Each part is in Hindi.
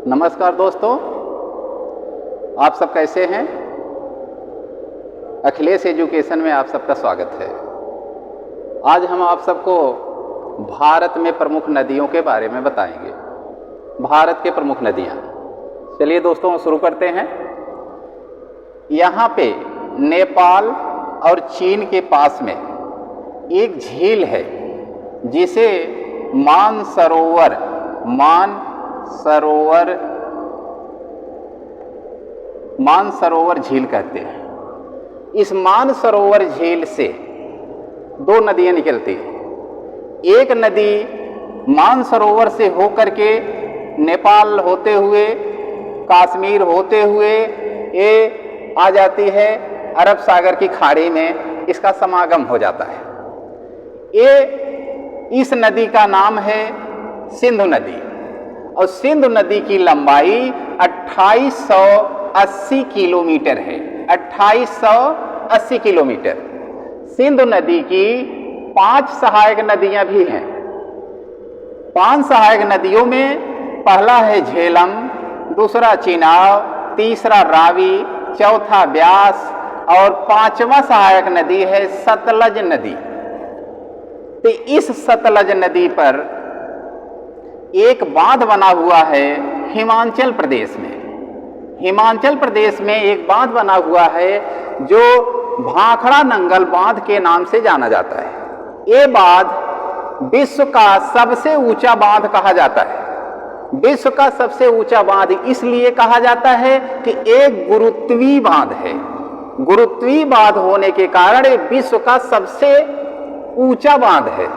नमस्कार दोस्तों, आप सब कैसे हैं। अखिलेश एजुकेशन में आप सबका स्वागत है। आज हम आप सबको भारत में प्रमुख नदियों के बारे में बताएंगे। भारत के प्रमुख नदियाँ, चलिए दोस्तों शुरू करते हैं। यहाँ पे नेपाल और चीन के पास में एक झील है जिसे मानसरोवर झील कहते हैं। इस मानसरोवर झील से दो नदियां निकलती हैं। एक नदी मानसरोवर से होकर के नेपाल होते हुए, कश्मीर होते हुए ये आ जाती है अरब सागर की खाड़ी में, इसका समागम हो जाता है। इस नदी का नाम है सिंधु नदी और सिंधु नदी की लंबाई 2880 किलोमीटर है। 2880 किलोमीटर। सिंधु नदी की 5 सहायक नदियां भी हैं। 5 सहायक नदियों में पहला है झेलम, दूसरा चिनाब, तीसरा रावी, चौथा ब्यास और 5वां सहायक नदी है सतलज नदी। तो इस सतलज नदी पर एक बांध बना हुआ है हिमाचल प्रदेश में। हिमाचल प्रदेश में एक बांध बना हुआ है जो भाखड़ा नंगल बांध के नाम से जाना जाता है। ये बांध विश्व का सबसे ऊंचा बांध कहा जाता है। विश्व का सबसे ऊंचा बांध इसलिए कहा जाता है कि एक गुरुत्वीय बांध है। गुरुत्वीय बांध होने के कारण ये विश्व का सबसे ऊंचा बांध है।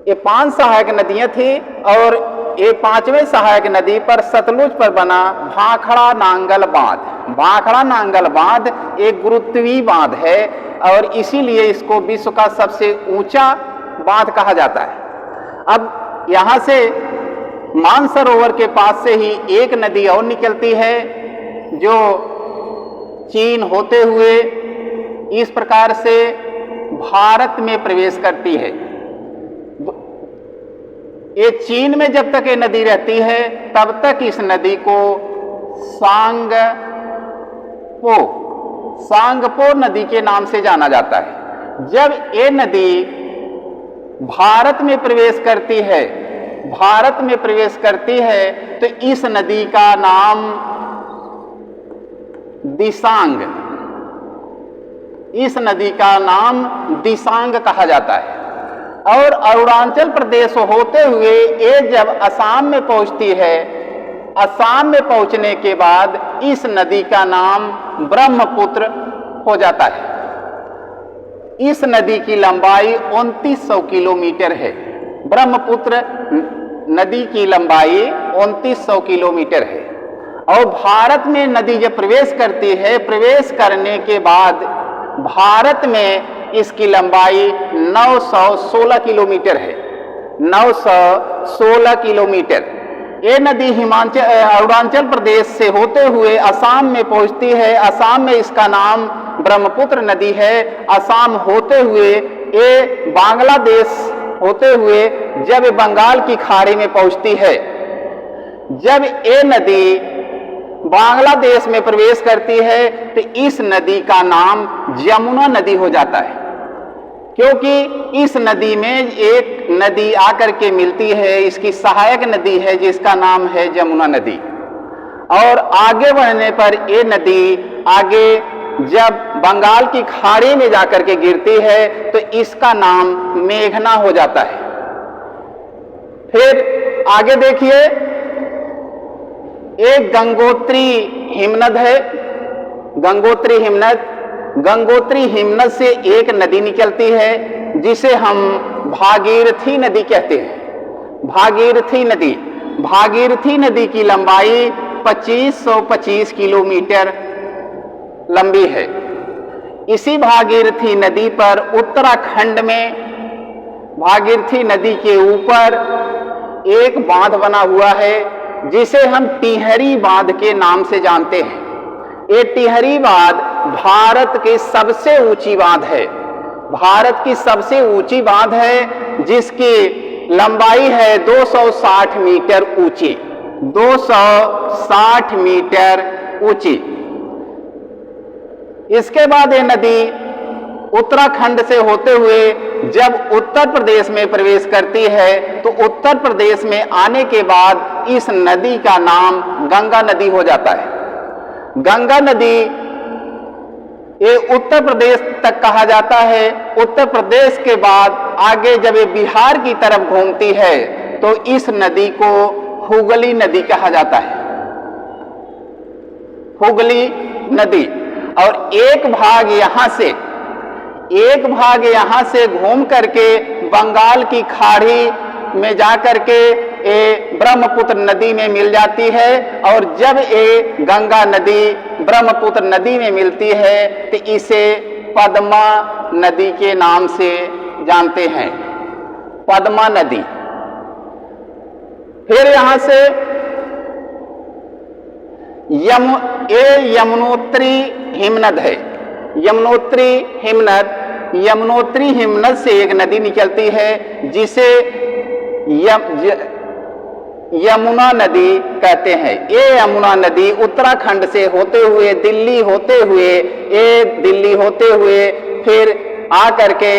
ये 5 सहायक नदियां थी और ये 5वें सहायक नदी पर सतलुज पर बना भाखड़ा नांगल बांध। भाखड़ा नांगल बांध एक गुरुत्वीय बांध है और इसीलिए इसको विश्व का सबसे ऊंचा बांध कहा जाता है। अब यहां से मानसरोवर के पास से ही एक नदी और निकलती है जो चीन होते हुए इस प्रकार से भारत में प्रवेश करती है। ये चीन में जब तक ये नदी रहती है तब तक इस नदी को सांगपो नदी के नाम से जाना जाता है। जब ये नदी भारत में प्रवेश करती है तो इस नदी का नाम दिसांग कहा जाता है। और अरुणाचल प्रदेश होते हुए ये जब असम में पहुंचती है, असम में पहुंचने के बाद इस नदी का नाम ब्रह्मपुत्र हो जाता है। इस नदी की लंबाई 2900 किलोमीटर है। ब्रह्मपुत्र नदी की लंबाई 2900 किलोमीटर है। और भारत में नदी जब प्रवेश करती है, प्रवेश करने के बाद भारत में इसकी लंबाई 916 किलोमीटर है। 916 किलोमीटर। ये नदी अरुणाचल प्रदेश से होते हुए असम में पहुंचती है। असम में इसका नाम ब्रह्मपुत्र नदी है। असम होते हुए ये बांग्लादेश होते हुए जब बंगाल की खाड़ी में पहुंचती है, जब ये नदी बांग्लादेश में प्रवेश करती है तो इस नदी का नाम जमुना नदी हो जाता है, क्योंकि इस नदी में एक नदी आकर के मिलती है, इसकी सहायक नदी है जिसका नाम है जमुना नदी। और आगे बढ़ने पर ये नदी आगे जब बंगाल की खाड़ी में जाकर के गिरती है तो इसका नाम मेघना हो जाता है। फिर आगे देखिए, एक गंगोत्री हिमनद है। गंगोत्री हिमनद से एक नदी निकलती है जिसे हम भागीरथी नदी कहते हैं। भागीरथी नदी की लंबाई 2525 किलोमीटर लंबी है। इसी भागीरथी नदी पर उत्तराखंड में भागीरथी नदी के ऊपर एक बांध बना हुआ है जिसे हम टिहरी बांध के नाम से जानते हैं। ये टिहरी बांध भारत की सबसे ऊंची बांध है। भारत की सबसे ऊंची बांध है जिसकी लंबाई है 260 मीटर ऊंची। 260 मीटर ऊंची। इसके बाद ये नदी उत्तराखंड से होते हुए जब उत्तर प्रदेश में प्रवेश करती है तो उत्तर प्रदेश में आने के बाद इस नदी का नाम गंगा नदी हो जाता है। गंगा नदी ये उत्तर प्रदेश तक कहा जाता है। उत्तर प्रदेश के बाद आगे जब ये बिहार की तरफ घूमती है तो इस नदी को हुगली नदी कहा जाता है, हुगली नदी। और एक भाग यहां से घूम करके बंगाल की खाड़ी में जाकर के ये ब्रह्मपुत्र नदी में मिल जाती है। और जब ये गंगा नदी ब्रह्मपुत्र नदी में मिलती है तो इसे पद्मा नदी के नाम से जानते हैं, पद्मा नदी। फिर यहां से यमुनोत्री हिमनद है, यमुनोत्री हिमनद से एक नदी निकलती है जिसे यमुना नदी कहते हैं। ये यमुना नदी उत्तराखंड से होते हुए दिल्ली होते हुए फिर आकर के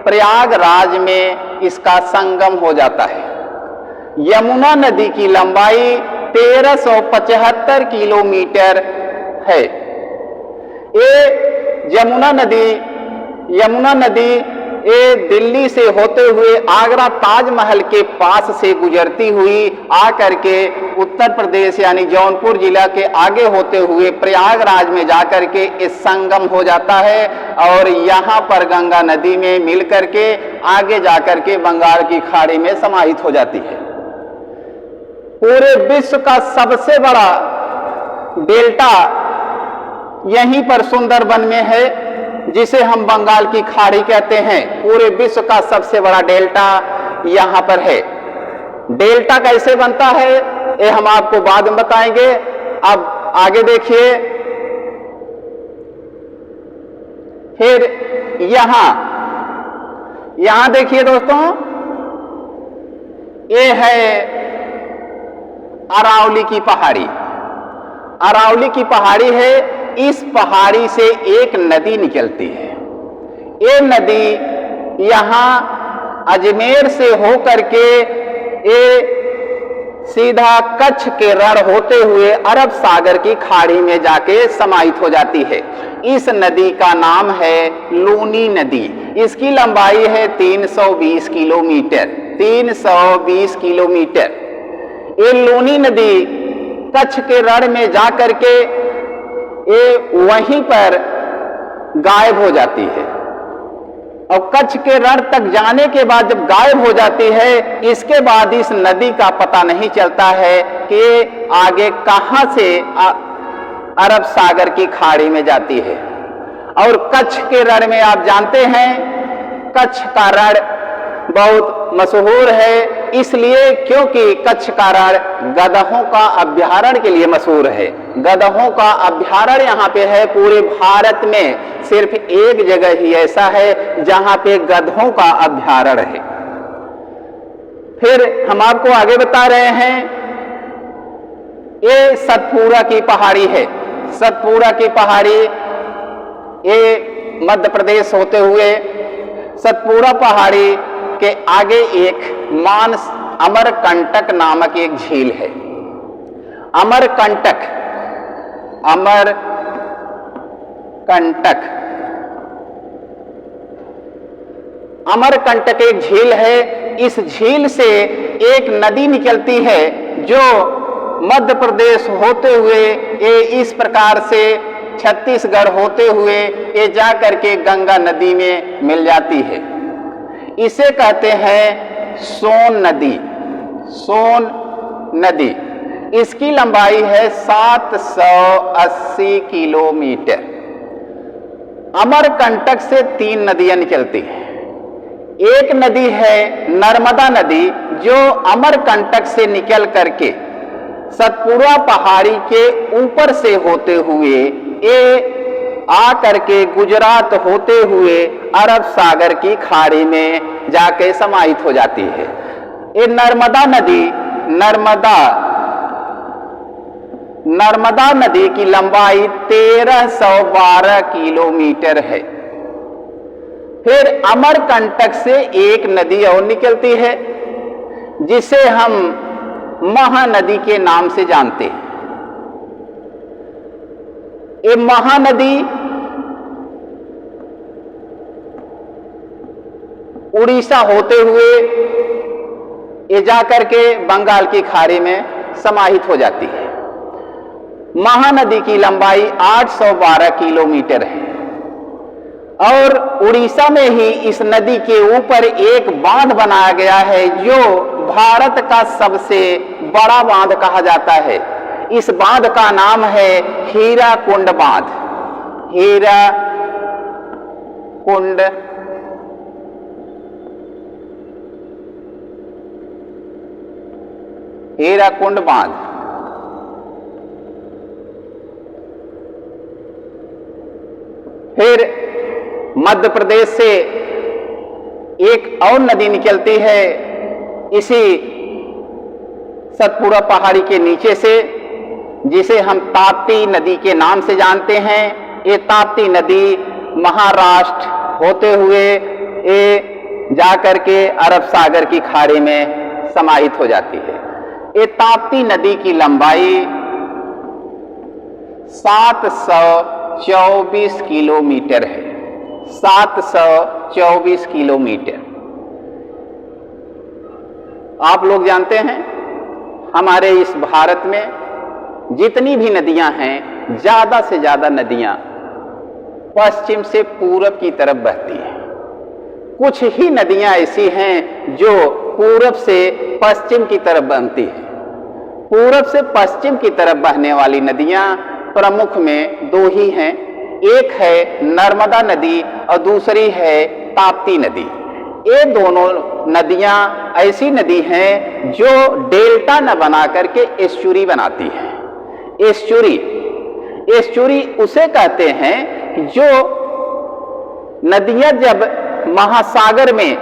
प्रयागराज में इसका संगम हो जाता है। यमुना नदी की लंबाई 1375 किलोमीटर है। ये यमुना नदी ये दिल्ली से होते हुए आगरा ताजमहल के पास से गुजरती हुई आकर के उत्तर प्रदेश यानी जौनपुर जिला के आगे होते हुए प्रयागराज में जाकर के इस संगम हो जाता है और यहाँ पर गंगा नदी में मिल करके आगे जाकर के बंगाल की खाड़ी में समाहित हो जाती है। पूरे विश्व का सबसे बड़ा डेल्टा यहीं पर सुंदरबन में है, जिसे हम बंगाल की खाड़ी कहते हैं। पूरे विश्व का सबसे बड़ा डेल्टा यहां पर है। डेल्टा कैसे बनता है ये हम आपको बाद में बताएंगे। अब आगे देखिए, फिर यहां देखिए दोस्तों, ये है अरावली की पहाड़ी। अरावली की पहाड़ी है। इस पहाड़ी से एक नदी निकलती है। ये नदी यहां अजमेर से होकर के ये सीधा कच्छ के रण होते हुए अरब सागर की खाड़ी में जाके समाहित हो जाती है। इस नदी का नाम है लूनी नदी। इसकी लंबाई है 320 किलोमीटर। 320 किलोमीटर। ये लूनी नदी कच्छ के रण में जाकर के ये वहीं पर गायब हो जाती है। और कच्छ के रण तक जाने के बाद जब गायब हो जाती है, इसके बाद इस नदी का पता नहीं चलता है कि आगे कहां से अरब सागर की खाड़ी में जाती है। और कच्छ के रण में आप जानते हैं, कच्छ का रण बहुत मशहूर है इसलिए क्योंकि कच्छ का रण गधों का अभ्यारण्य के लिए मशहूर है। गधों का अभ्यारण्य यहाँ पे है। पूरे भारत में सिर्फ एक जगह ही ऐसा है जहाँ पे गधों का अभ्यारण्य है। फिर हम आपको आगे बता रहे हैं, ये सतपुड़ा की पहाड़ी है। सतपुड़ा की पहाड़ी ये मध्य प्रदेश होते हुए सतपुड़ा पहाड़ी के आगे एक अमरकंटक नामक एक झील है। अमरकंटक एक झील है। इस झील से एक नदी निकलती है जो मध्य प्रदेश होते हुए ये इस प्रकार से छत्तीसगढ़ होते हुए ये जाकर के गंगा नदी में मिल जाती है। इसे कहते हैं सोन नदी। सोन नदी इसकी लंबाई है 780 किलोमीटर। अमरकंटक से 3 नदियां निकलती हैं। एक नदी है नर्मदा नदी जो अमरकंटक से निकल करके सतपुड़ा पहाड़ी के ऊपर से होते हुए ये आकर के गुजरात होते हुए अरब सागर की खाड़ी में जाके समाहित हो जाती है। ये नर्मदा नदी नर्मदा नदी की लंबाई 1312 किलोमीटर है। फिर अमरकंटक से एक नदी और निकलती है जिसे हम महानदी के नाम से जानते हैं। ये महानदी उड़ीसा होते हुए ये जाकर के बंगाल की खाड़ी में समाहित हो जाती है। महानदी की लंबाई 812 किलोमीटर है और उड़ीसा में ही इस नदी के ऊपर एक बांध बनाया गया है जो भारत का सबसे बड़ा बांध कहा जाता है। इस बांध का नाम है हीराकुंड बांध। हीराकुंड बांध। फिर मध्य प्रदेश से एक और नदी निकलती है इसी सतपुड़ा पहाड़ी के नीचे से, जिसे हम ताप्ती नदी के नाम से जानते हैं। ये ताप्ती नदी महाराष्ट्र होते हुए ये जाकर के अरब सागर की खाड़ी में समाहित हो जाती है। ये ताप्ती नदी की लंबाई 724 किलोमीटर है। 724 किलोमीटर। आप लोग जानते हैं हमारे इस भारत में जितनी भी नदियां हैं, ज्यादा से ज्यादा नदियां पश्चिम से पूरब की तरफ बहती हैं। कुछ ही नदियां ऐसी हैं जो पूरब से पश्चिम की तरफ बहती हैं। पूरब से पश्चिम की तरफ बहने वाली नदियां प्रमुख में दो ही हैं। एक है नर्मदा नदी और दूसरी है ताप्ती नदी। ये दोनों नदियां ऐसी नदी हैं जो डेल्टा न बना करके एस्चुरी बनाती हैं। एस्चुरी उसे कहते हैं जो नदियां जब महासागर में,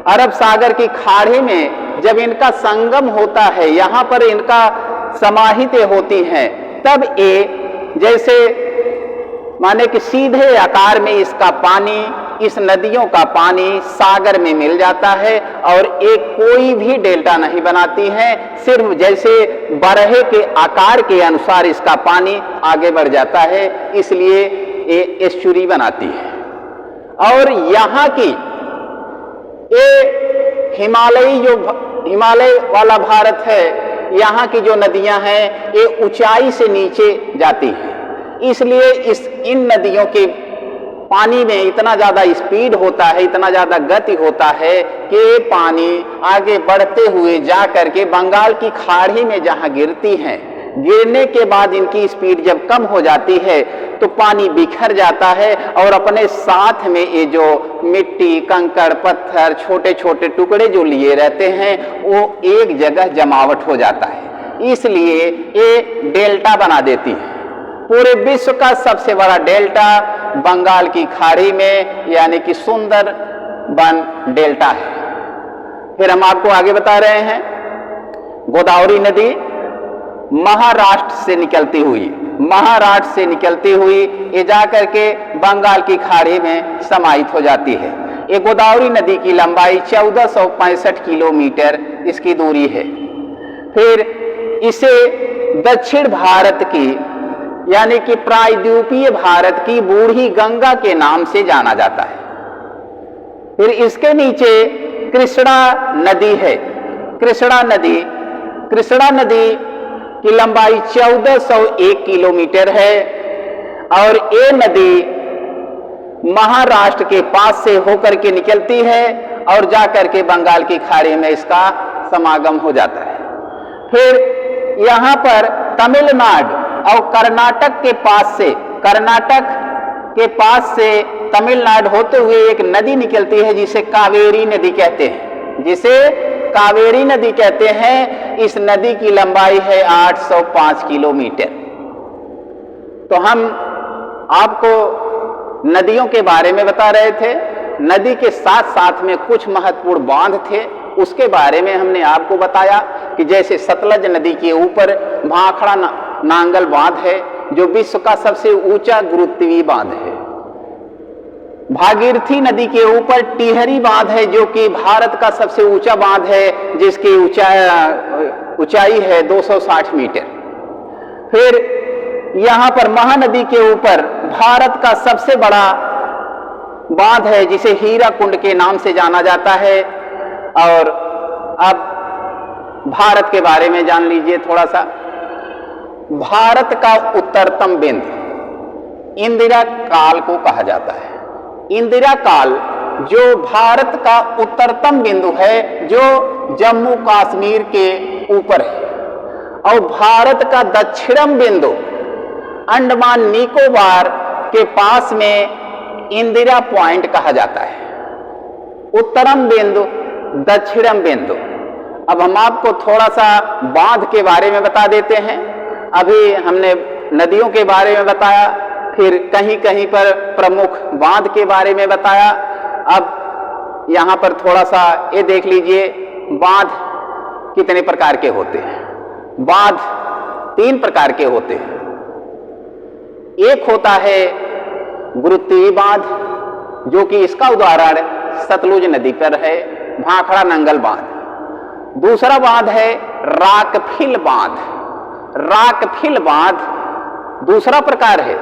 अरब सागर की खाड़ी में जब इनका संगम होता है, यहां पर इनका समाहित होती हैं, तब ये जैसे माने कि सीधे आकार में इसका पानी, इस नदियों का पानी सागर में मिल जाता है और एक कोई भी डेल्टा नहीं बनाती है। सिर्फ जैसे बरहे के आकार के अनुसार इसका पानी आगे बढ़ जाता है, इसलिए ये एस्चुरी बनाती है। और यहाँ की ये हिमालय वाला भारत है, यहाँ की जो नदियां हैं ये ऊंचाई से नीचे जाती हैं, इसलिए इन नदियों के पानी में इतना ज्यादा स्पीड होता है, इतना ज्यादा गति होता है कि पानी आगे बढ़ते हुए जा करके बंगाल की खाड़ी में जहां गिरती हैं, गिरने के बाद इनकी स्पीड जब कम हो जाती है तो पानी बिखर जाता है और अपने साथ में ये जो मिट्टी, कंकड़, पत्थर, छोटे छोटे टुकड़े जो लिए रहते हैं वो एक जगह जमावट हो जाता है, इसलिए ये डेल्टा बना देती है। पूरे विश्व का सबसे बड़ा डेल्टा बंगाल की खाड़ी में यानी कि सुंदरबन डेल्टा है। फिर हम आपको आगे बता रहे हैं गोदावरी नदी महाराष्ट्र से निकलती हुई ये जाकर के बंगाल की खाड़ी में समाहित हो जाती है। ये गोदावरी नदी की लंबाई 1465 किलोमीटर इसकी दूरी है। फिर इसे दक्षिण भारत की यानी कि प्रायद्वीपीय भारत की बूढ़ी गंगा के नाम से जाना जाता है। फिर इसके नीचे कृष्णा नदी है। कृष्णा नदी की लंबाई 1401 किलोमीटर है और ये नदी महाराष्ट्र के पास से होकर के निकलती है और जाकर के बंगाल की खाड़ी में इसका समागम हो जाता है। फिर यहाँ पर तमिलनाडु और कर्नाटक के पास से तमिलनाडु होते हुए एक नदी निकलती है जिसे कावेरी नदी कहते हैं। इस नदी की लंबाई है 805 किलोमीटर। तो हम आपको नदियों के बारे में बता रहे थे। नदी के साथ साथ में कुछ महत्वपूर्ण बांध थे, उसके बारे में हमने आपको बताया कि जैसे सतलज नदी के ऊपर भाखड़ा नांगल बांध है जो विश्व का सबसे ऊंचा गुरुत्वीय बांध है। भागीरथी नदी के ऊपर टिहरी बांध है जो कि भारत का सबसे ऊंचा बांध है, जिसकी ऊंचाई है 260 मीटर। फिर यहां पर महानदी के ऊपर भारत का सबसे बड़ा बांध है जिसे हीराकुंड के नाम से जाना जाता है। और अब भारत के बारे में जान लीजिए थोड़ा सा। भारत का उत्तरतम बिंदु इंदिरा काल को कहा जाता है। इंदिरा काल जो भारत का उत्तरतम बिंदु है, जो जम्मू कश्मीर के ऊपर है, और भारत का दक्षिणम बिंदु अंडमान निकोबार के पास में इंदिरा पॉइंट कहा जाता है। उत्तरम बिंदु, दक्षिणम बिंदु। अब हम आपको थोड़ा सा बांध के बारे में बता देते हैं। अभी हमने नदियों के बारे में बताया, फिर कहीं कहीं पर प्रमुख बांध के बारे में बताया। अब यहां पर थोड़ा सा ये देख लीजिए, बांध कितने प्रकार के होते हैं। बांध 3 प्रकार के होते हैं। एक होता है गुरुत्वीय बांध, जो कि इसका उदाहरण सतलुज नदी पर है, भाखड़ा नंगल बांध। दूसरा बांध है राकफिल बांध। राकफिल बांध दूसरा प्रकार है।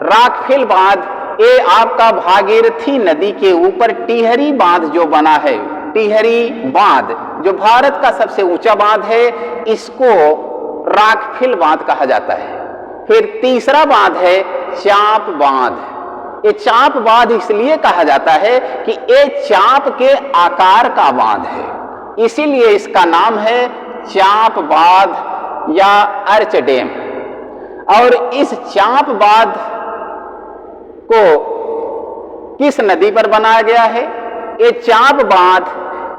राकफिल बांध ये आपका भागीरथी नदी के ऊपर टिहरी बांध जो बना है, टिहरी बांध जो भारत का सबसे ऊंचा बांध है, इसको राकफिल बांध कहा जाता है। फिर तीसरा बांध है चांप बांध। ये चांप बांध इसलिए कहा जाता है कि ये चांप के आकार का बांध है, इसीलिए इसका नाम है चांप बांध या अर्च डैम। और इस चांप बांध को किस नदी पर बनाया गया है? ये चांप बांध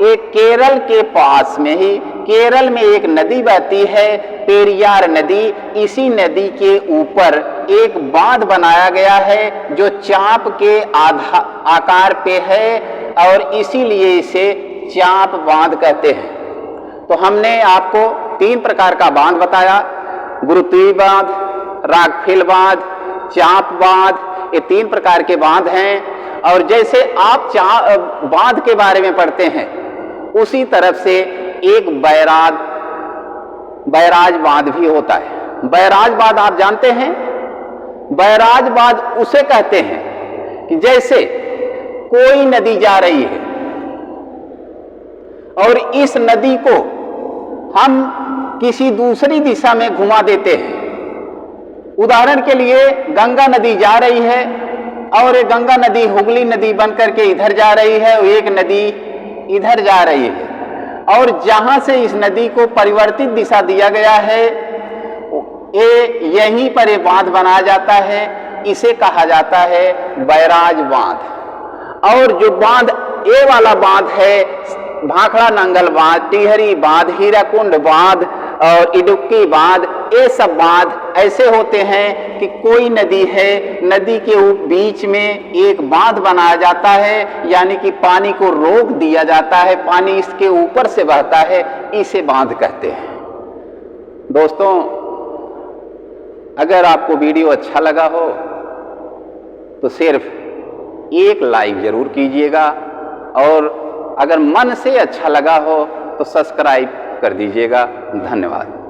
एक केरल के पास में ही, केरल में एक नदी बहती है पेरियार नदी, इसी नदी के ऊपर एक बांध बनाया गया है जो चांप के आकार पे है, और इसीलिए इसे चांप बांध कहते हैं। तो हमने आपको 3 प्रकार का बांध बताया, गुरुत्वीय बांध, राकफिल बांध, चांप बांध। ये 3 प्रकार के बांध हैं। और जैसे आप बांध के बारे में पढ़ते हैं, उसी तरफ से एक बैराज बांध भी होता है। बैराज बांध आप जानते हैं? बैराज बांध उसे कहते हैं कि जैसे कोई नदी जा रही है और इस नदी को हम किसी दूसरी दिशा में घुमा देते हैं। उदाहरण के लिए गंगा नदी जा रही है और ये गंगा नदी हुगली नदी बनकर के इधर जा रही है, और एक नदी इधर जा रही है, और जहां से इस नदी को परिवर्तित दिशा दिया गया है, ये यहीं पर ये बांध बनाया जाता है। इसे कहा जाता है बैराज बांध। और जो बांध ये वाला बांध है, भाखड़ा नंगल बांध, टिहरी बांध, हीराकुंड बांध और इडुक्की बांध, ये सब बांध ऐसे होते हैं कि कोई नदी है, नदी के बीच में एक बांध बनाया जाता है, यानी कि पानी को रोक दिया जाता है, पानी इसके ऊपर से बहता है, इसे बांध कहते हैं। दोस्तों, अगर आपको वीडियो अच्छा लगा हो तो सिर्फ एक लाइक जरूर कीजिएगा, और अगर मन से अच्छा लगा हो तो सब्सक्राइब कर दीजिएगा। धन्यवाद।